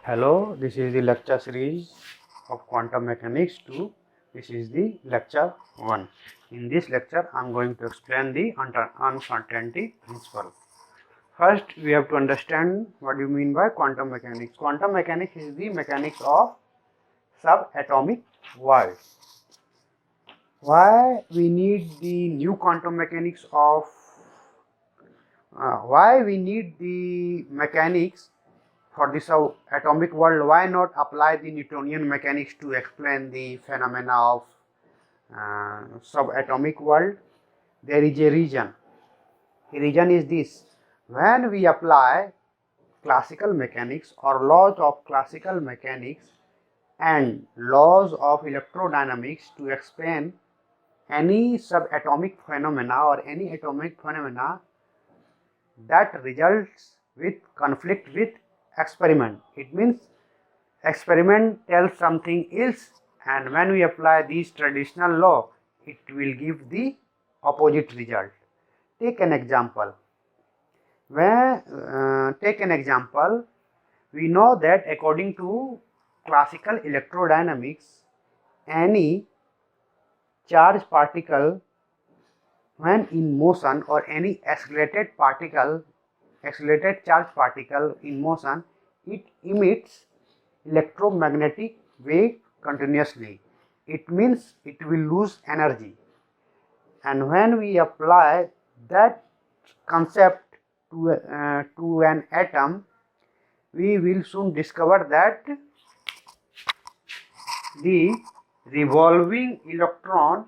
Hello, this is the lecture series of quantum mechanics 2. This is the lecture 1. In this lecture, I am going to explain the uncertainty principle. First, we have to understand what you mean by quantum mechanics. Quantum mechanics is the mechanics of subatomic world. Why we need the new quantum mechanics of why we need the mechanics for this atomic world? Why not apply the Newtonian mechanics to explain the phenomena of subatomic world? There is a reason. The reason is this: when we apply classical mechanics or laws of classical mechanics and laws of electrodynamics to explain any subatomic phenomena or any atomic phenomena, that results with conflict with experiment. It means experiment tells something else, and when we apply this traditional law, it will give the opposite result. Take an example. We know that according to classical electrodynamics, any charged particle when in motion or any accelerated charged particle in motion, it emits electromagnetic wave continuously. It means it will lose energy. And when we apply that concept to an atom, we will soon discover that the revolving electron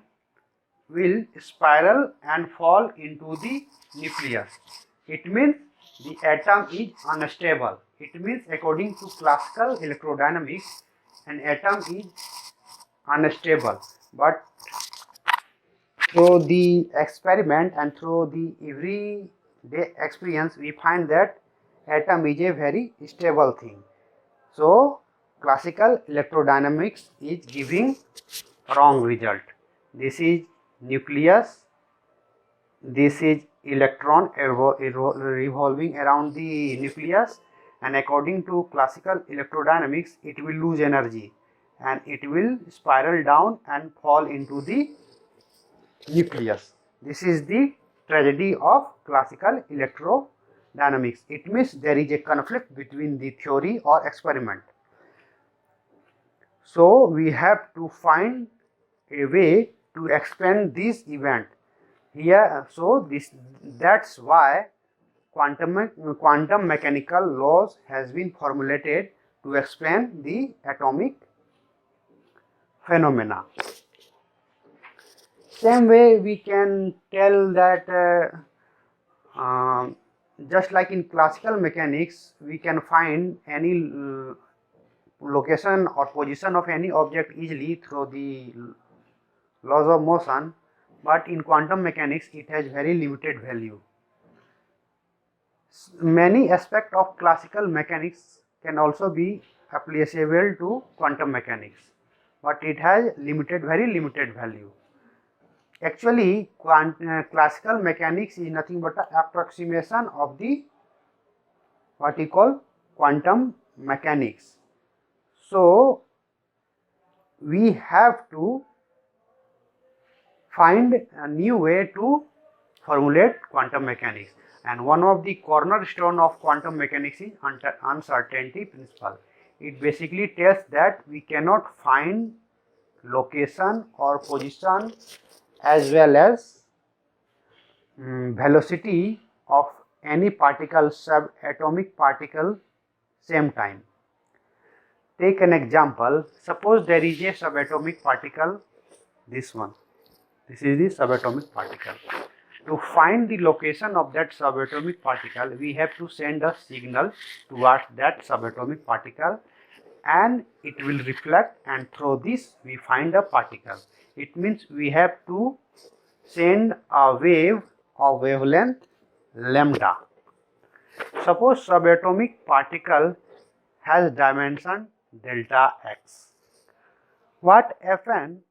will spiral and fall into the nucleus. It means the atom is unstable. It means according to classical electrodynamics, an atom is unstable. But through the experiment and through the everyday experience, we find that atom is a very stable thing. So classical electrodynamics is giving wrong result. This is nucleus, this is electron revolving around the nucleus, and according to classical electrodynamics, it will lose energy and it will spiral down and fall into the nucleus. This is the tragedy of classical electrodynamics. It means there is a conflict between the theory or experiment. So we have to find a way to explain this event here. So that's why quantum mechanical laws has been formulated to explain the atomic phenomena. Same way we can tell that just like in classical mechanics, we can find any location or position of any object easily through the laws of motion, but in quantum mechanics it has very limited value. Many aspects of classical mechanics can also be applicable to quantum mechanics, but it has very limited value. Actually, classical mechanics is nothing but an approximation of the what we call quantum mechanics. So we have to find a new way to formulate quantum mechanics, and one of the cornerstone of quantum mechanics is uncertainty principle. It basically tells that we cannot find location or position as well as velocity of any particle, subatomic particle, same time. Take an example. Suppose there is a subatomic particle, this one. This is the subatomic particle. To find the location of that subatomic particle, we have to send a signal towards that subatomic particle, and it will reflect, and through this we find a particle. It means we have to send a wave of wavelength lambda. Suppose subatomic particle has dimension delta x. What happens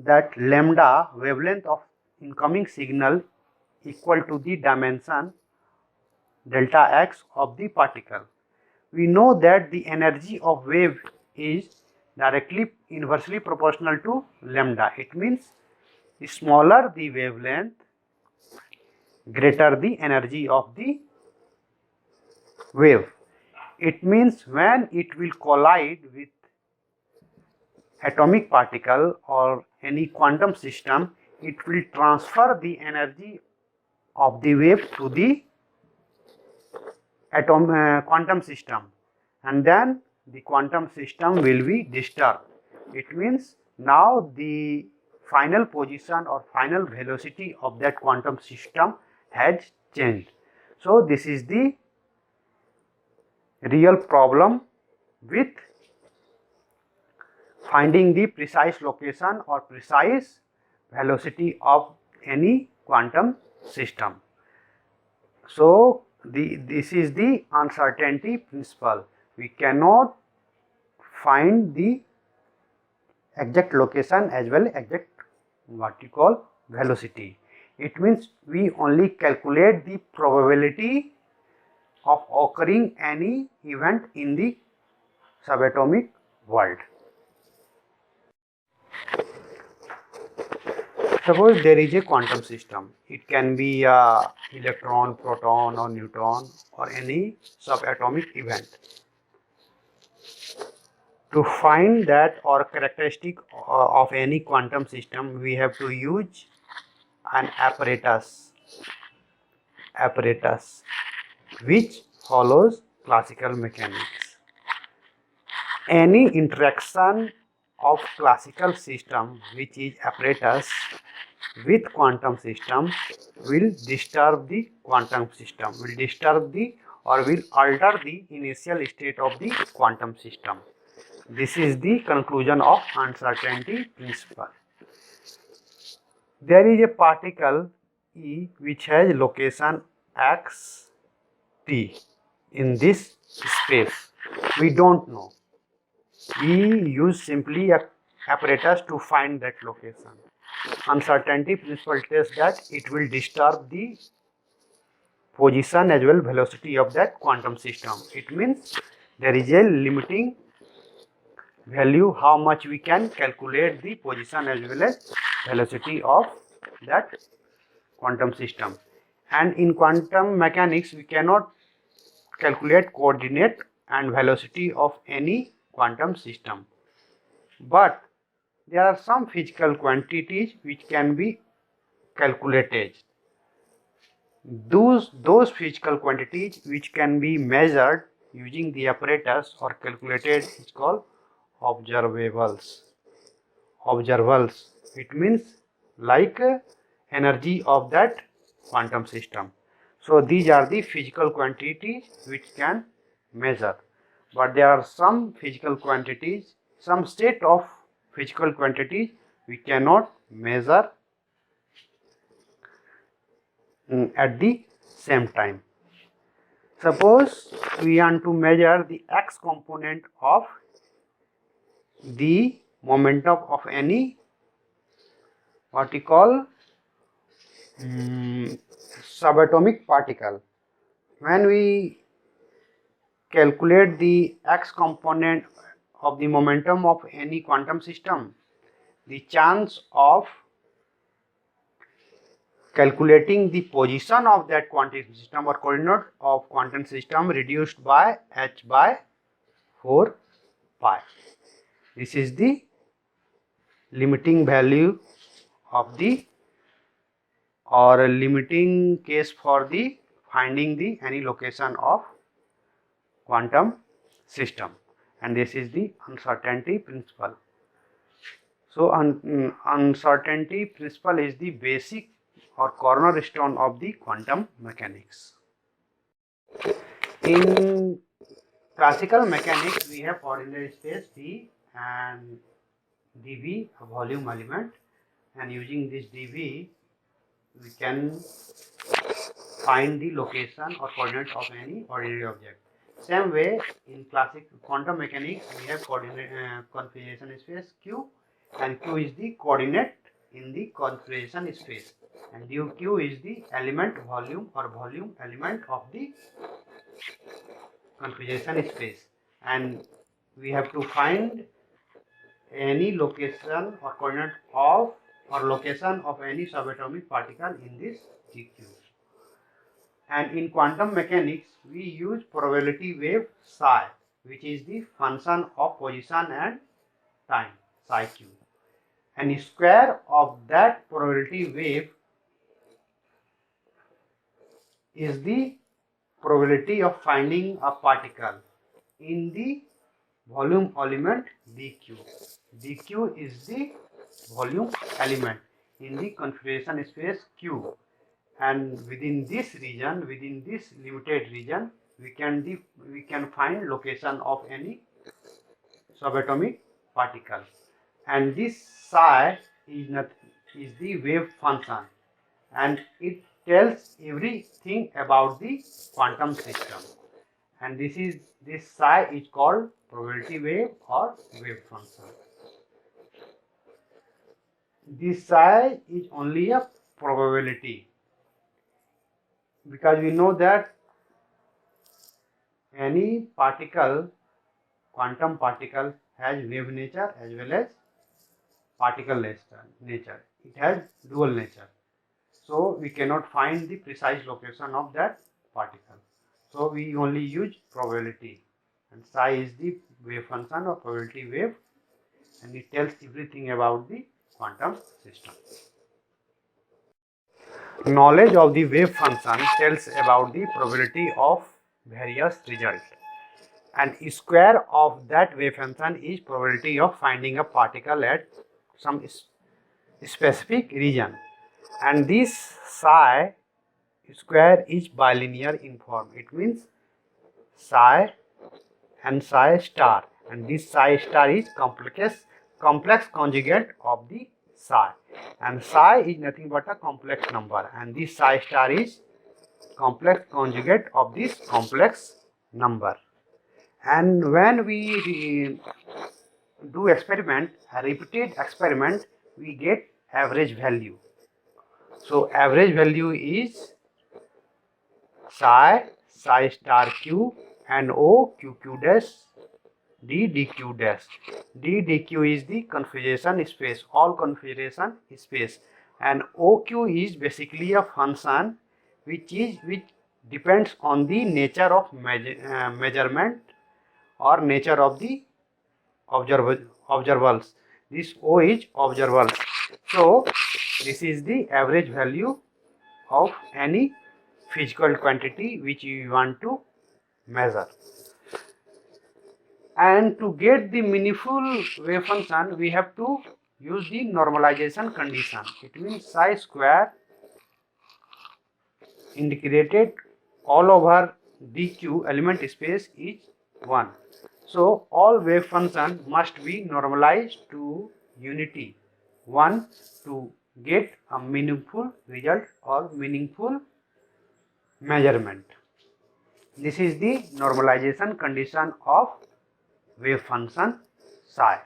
that lambda wavelength of incoming signal equal to the dimension delta x of the particle. we know that the energy of wave is directly inversely proportional to lambda. It means smaller the wavelength, greater the energy of the wave. It means when it will collide with atomic particle or any quantum system, it will transfer the energy of the wave to the quantum system, and then the quantum system will be disturbed. It means now the final position or final velocity of that quantum system has changed. So this is the real problem with finding the precise location or precise velocity of any quantum system. So this is the uncertainty principle. We cannot find the exact location as well as exact what you call velocity. It means we only calculate the probability of occurring any event in the subatomic world. Suppose there is a quantum system. It can be a electron, proton or neutron or any subatomic event. To find that or characteristic of any quantum system, we have to use an apparatus which follows classical mechanics. Any interaction of classical system which is apparatus with quantum system will disturb the quantum system, will disturb the or will alter the initial state of the quantum system. This is the conclusion of uncertainty principle. There is a particle E which has location x t in this space. We don't know. We use simply a apparatus to find that location. Uncertainty principle tells that it will disturb the position as well velocity of that quantum system. It means there is a limiting value how much we can calculate the position as well as velocity of that quantum system. And in quantum mechanics we cannot calculate coordinate and velocity of any quantum system, but there are some physical quantities which can be calculated. Those physical quantities which can be measured using the apparatus or calculated is called observables. It means like energy of that quantum system. So these are the physical quantities which can measure, but there are some physical quantities, some state of physical quantities we cannot measure at the same time. Suppose we want to measure the x component of the momentum of any what we call subatomic particle. When we calculate the x component of the momentum of any quantum system, the chance of calculating the position of that quantum system or coordinate of quantum system reduced by h by 4 pi. This is the limiting value of the or a limiting case for the finding the any location of quantum system, and this is the uncertainty principle. So uncertainty principle is the basic or cornerstone of the quantum mechanics. In classical mechanics we have coordinate space d and dv, a volume element, and using this dv we can find the location or coordinate of any ordinary object. Same way in classic quantum mechanics we have coordinate configuration space q, and q is the coordinate in the configuration space, and q is the element volume or volume element of the configuration space, and we have to find any location or coordinate of or location of any subatomic particle in this GQ. And in quantum mechanics, we use probability wave psi, which is the function of position and time, psi q. And square of that probability wave is the probability of finding a particle in the volume element dq. dq is the volume element in the configuration space q, and within this region, within this limited region, we can find location of any subatomic particle, and this psi is the wave function, and it tells everything about the quantum system, and this psi is called probability wave or wave function. This psi is only a probability, because we know that any particle, quantum particle, has wave nature as well as particle nature. It has dual nature. So we cannot find the precise location of that particle. So we only use probability, and psi is the wave function or probability wave, and it tells everything about the quantum system. Knowledge of the wave function tells about the probability of various results, and square of that wave function is probability of finding a particle at some specific region, and this psi square is bilinear in form. It means psi and psi star, and this psi star is complex conjugate of the psi, and psi is nothing but a complex number, and this psi star is complex conjugate of this complex number. And when we do experiment, a repeated experiment, we get average value. So average value is psi star q and O q dash d dq dash. D dq is the configuration space, all configuration space, and OQ is basically a function which depends on the nature of measurement or nature of the observables. This O is observables. So this is the average value of any physical quantity which you want to measure. And to get the meaningful wave function, we have to use the normalization condition. It means psi square integrated all over dq element space is 1. So all wave function must be normalized to unity 1 to get a meaningful result or meaningful measurement. This is the normalization condition of wave function psi.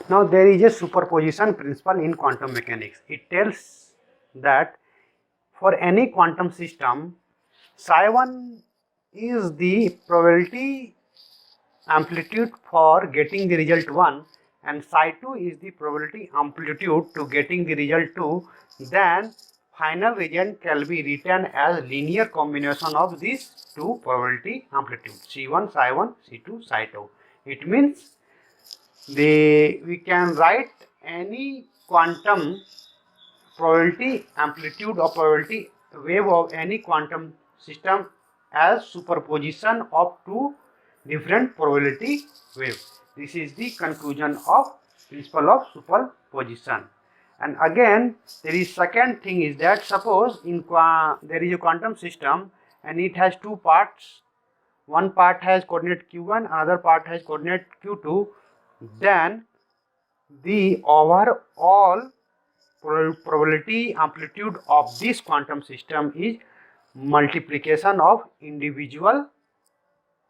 Now there is a superposition principle in quantum mechanics. It tells that for any quantum system, psi 1 is the probability amplitude for getting the result 1, and psi 2 is the probability amplitude to getting the result 2. Then final result can be written as linear combination of these two probability amplitude, C1 psi 1, C2 psi 2. It means we can write any quantum probability amplitude or probability wave of any quantum system as superposition of two different probability waves. This is the conclusion of principle of superposition. And again, there is second thing is that suppose there is a quantum system and it has two parts. One part has coordinate q1, another part has coordinate q2. Then the overall probability amplitude of this quantum system is multiplication of individual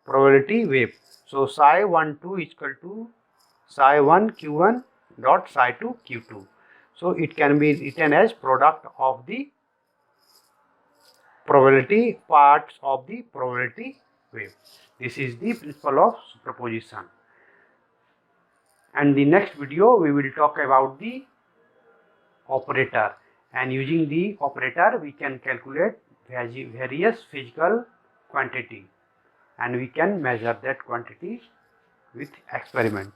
probability wave. So psi 1 2 is equal to psi 1 q1 dot psi 2 q2. So it can be written as product of the probability parts of the probability wave. This is the principle of superposition. And the next video we will talk about the operator, and using the operator we can calculate various physical quantity and we can measure that quantity with experiment.